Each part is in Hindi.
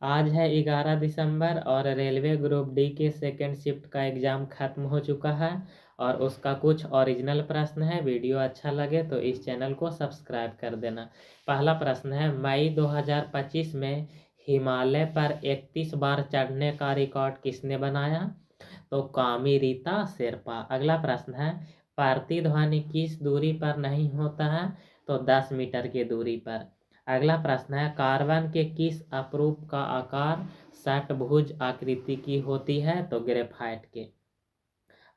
आज है 11 दिसंबर और रेलवे ग्रुप डी के सेकेंड शिफ्ट का एग्ज़ाम ख़त्म हो चुका है और उसका कुछ ओरिजिनल प्रश्न है। वीडियो अच्छा लगे तो इस चैनल को सब्सक्राइब कर देना। पहला प्रश्न है, मई 2025 में हिमालय पर 31 बार चढ़ने का रिकॉर्ड किसने बनाया? तो कामी रीता शेरपा। अगला प्रश्न है, प्रतिध्वनि किस दूरी पर नहीं होता है? तो 10 मीटर की दूरी पर। अगला प्रश्न है, कार्बन के किस अपरूप का आकार षटभुज आकृति की होती है? तो ग्रेफाइट के।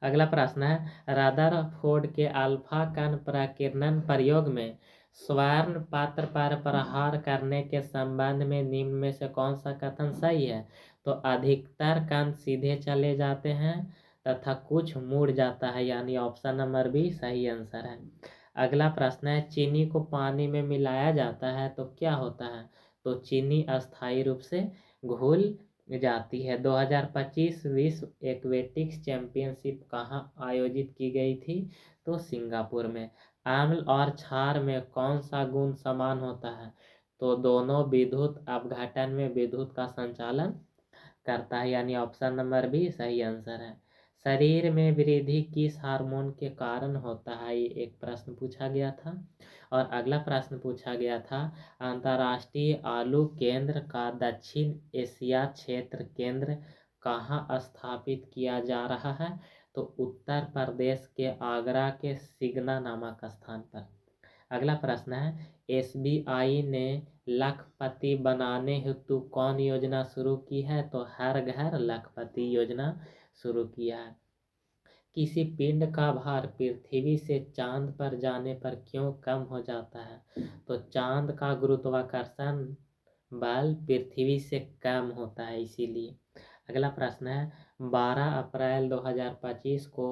अगला प्रश्न है, रदरफोर्ड के अल्फा कण प्रकीर्णन प्रयोग में स्वर्ण पात्र पर प्रहार करने के संबंध में निम्न में से कौन सा कथन सही है? तो अधिकतर कण सीधे चले जाते हैं तथा कुछ मुड़ जाता है, यानी ऑप्शन नंबर बी सही आंसर है। अगला प्रश्न है, चीनी को पानी में मिलाया जाता है तो क्या होता है? तो चीनी अस्थायी रूप से घुल जाती है। 2025 विश्व एक्वेटिक्स चैंपियनशिप कहाँ आयोजित की गई थी? तो सिंगापुर में। अम्ल और क्षार में कौन सा गुण समान होता है? तो दोनों विद्युत अपघटन में विद्युत का संचालन करता है, यानी ऑप्शन नंबर बी सही आंसर है। शरीर में वृद्धि किस हार्मोन के कारण होता है? ये एक प्रश्न पूछा गया था। और अगला प्रश्न पूछा गया था, अंतर्राष्ट्रीय आलू केंद्र का दक्षिण एशिया क्षेत्र केंद्र कहाँ स्थापित किया जा रहा है? तो उत्तर प्रदेश के आगरा के सिगना नामक स्थान पर। अगला प्रश्न है, एसबीआई ने लखपति बनाने हेतु कौन योजना शुरू की है? तो हर घर लखपति योजना शुरू किया है। किसी पिंड का भार पृथ्वी से चांद पर जाने पर क्यों कम हो जाता है? तो चांद का गुरुत्वाकर्षण बल पृथ्वी से कम होता है, इसीलिए। अगला प्रश्न है, 12 अप्रैल 2025 को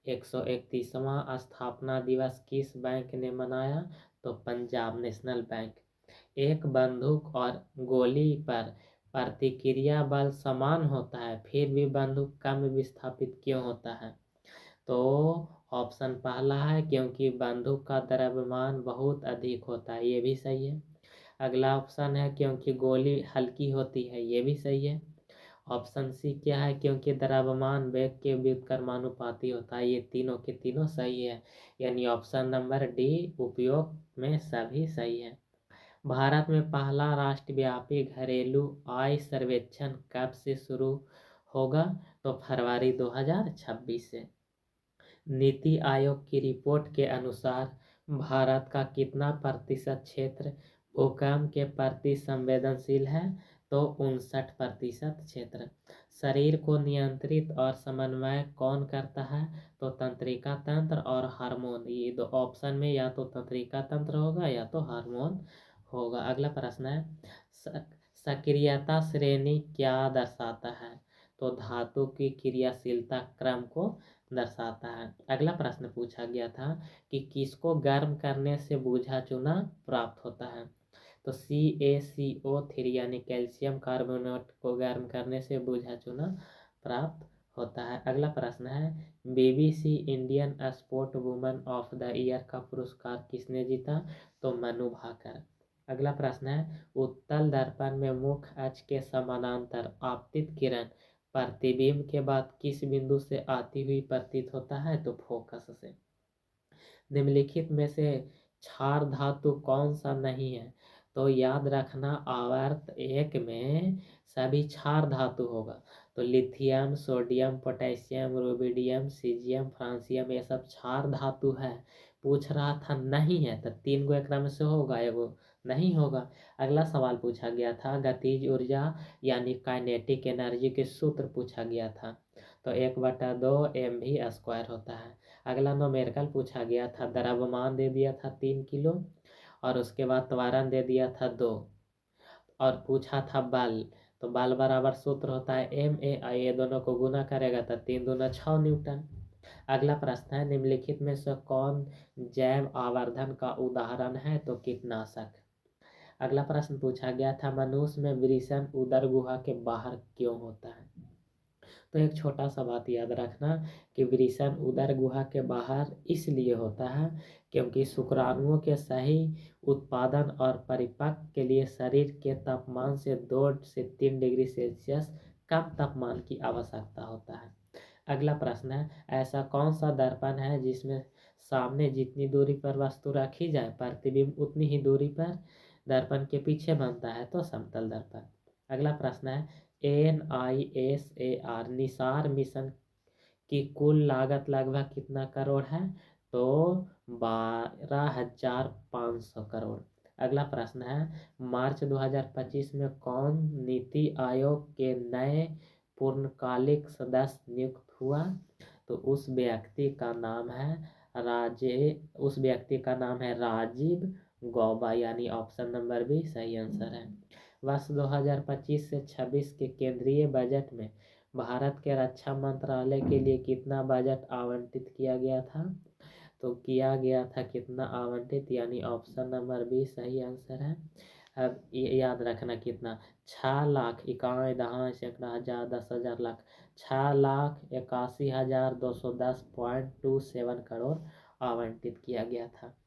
131वां स्थापना दिवस किस बैंक ने मनाया? तो पंजाब नेशनल बैंक। एक बंदूक और गोली पर प्रतिक्रिया बल समान होता है, फिर भी बंदूक कम विस्थापित क्यों होता है? तो ऑप्शन पहला है, क्योंकि बंदूक का द्रव्यमान बहुत अधिक होता है, ये भी सही है। अगला ऑप्शन है, क्योंकि गोली हल्की होती है, ये भी सही है। ऑप्शन सी क्या है? क्योंकि द्रव्यमान वेग के व्युत्क्रमानुपाती होता है, ये तीनों के तीनों सही है, यानी ऑप्शन नंबर डी उपयोग में सभी सही है। भारत में पहला राष्ट्रव्यापी घरेलू आय सर्वेक्षण कब से शुरू होगा? तो फरवरी 2026 से। नीति आयोग की रिपोर्ट के अनुसार भारत का कितना प्रतिशत क्षेत्र भूकंप के प्रति संवेदनशील है? तो 59% क्षेत्र। शरीर को नियंत्रित और समन्वय कौन करता है? तो तंत्रिका तंत्र और हार्मोन। ये दो ऑप्शन में या तो तंत्रिका तंत्र होगा या तो हार्मोन होगा। अगला प्रश्न है, सक्रियता श्रेणी क्या दर्शाता है? तो धातु की क्रियाशीलता क्रम को दर्शाता है। अगला प्रश्न पूछा गया था कि किसको गर्म करने से बूझा चूना प्राप्त होता है? तो CaCO3 यानी कैल्शियम कार्बोनेट को गर्म करने से बूझा चूना प्राप्त होता है। अगला प्रश्न है, BBC Indian sport woman of the year का पुरस्कार किसने जीता? तो मनु भाकर। अगला प्रश्न है, उत्तल दर्पण में मुख्य अक्ष के समानांतर आपतित किरण प्रतिबिंब के बाद किस बिंदु से आती हुई प्रतीत होता है? तो फोकस से। निम्नलिखित में से क्षार धातु कौन सा नहीं है? तो याद रखना, आवर्त एक में सभी क्षार धातु होगा। तो lithium, sodium, potassium, rubidium, caesium, francium, ये सब क्षार धातु है। पूछ रहा था नहीं है, तो 3 गो एक में से होगा, एगो नहीं होगा। अगला सवाल पूछा गया था, गतिज ऊर्जा यानी काइनेटिक एनर्जी के सूत्र पूछा गया था। तो 1/2 mv² होता है। अगला न्यूमेरिकल पूछा गया था, द्रव्यमान दे दिया था 3 किलो और उसके बाद त्वरण दे दिया था 2 और पूछा था बल। तो बल बराबर सूत्र होता है ma, ये दोनों को गुना करेगा तो 3 दूना 6 न्यूटन। अगला प्रश्न है, निम्नलिखित में से कौन जैव आवर्धन का उदाहरण है? तो कीटनाशक। अगला प्रश्न पूछा गया था, मनुष्य में वृषण उदर गुहा के बाहर क्यों होता है? तो एक छोटा सा बात याद रखना कि वृषण उदर गुहा के बाहर इसलिए होता है क्योंकि शुक्राणुओं के सही उत्पादन और परिपक्व के लिए शरीर के तापमान से 2 से 3 डिग्री सेल्सियस कम तापमान की आवश्यकता होता है। अगला प्रश्न है, ऐसा कौन सा दर्पण है जिसमें सामने जितनी दूरी पर वस्तु रखी जाए प्रतिबिंब उतनी ही दूरी पर दर्पण के पीछे बनता है? तो समतल दर्पण। अगला प्रश्न है, NISAR निसार मिशन की कुल लागत लगभग कितना करोड़ है? तो 12,500 करोड़। अगला प्रश्न है, मार्च 2025 में कौन नीति आयोग के नए पूर्णकालिक सदस्य नियुक्त हुआ? तो उस व्यक्ति का नाम है राजीव गौबा, यानी ऑप्शन नंबर बी सही आंसर है। वर्ष 2025 से 26 के केंद्रीय बजट में भारत के रक्षा मंत्रालय के लिए कितना बजट आवंटित किया गया था? तो किया गया था कितना आवंटित, यानी ऑप्शन नंबर बी सही आंसर है। अब याद रखना कितना, 6,91,10,000 6,81,210.27 करोड़ आवंटित किया गया था।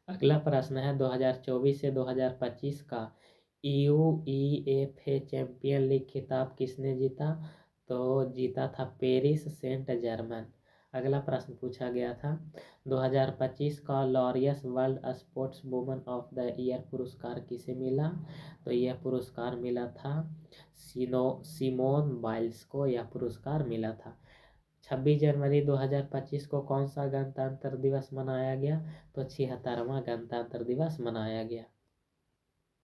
अगला प्रश्न है, 2024 से 2025 का UEFA चैंपियन लीग खिताब किसने जीता? तो जीता था पेरिस सेंट जर्मन। अगला प्रश्न पूछा गया था, 2025 का Laureus world sports woman of the year पुरस्कार किसे मिला? तो यह पुरस्कार मिला था सिमोन बाइल्स को, यह पुरस्कार मिला था। 26 जनवरी 2025 को कौन सा गणतंत्र दिवस मनाया गया? तो 76वां गणतंत्र दिवस मनाया गया।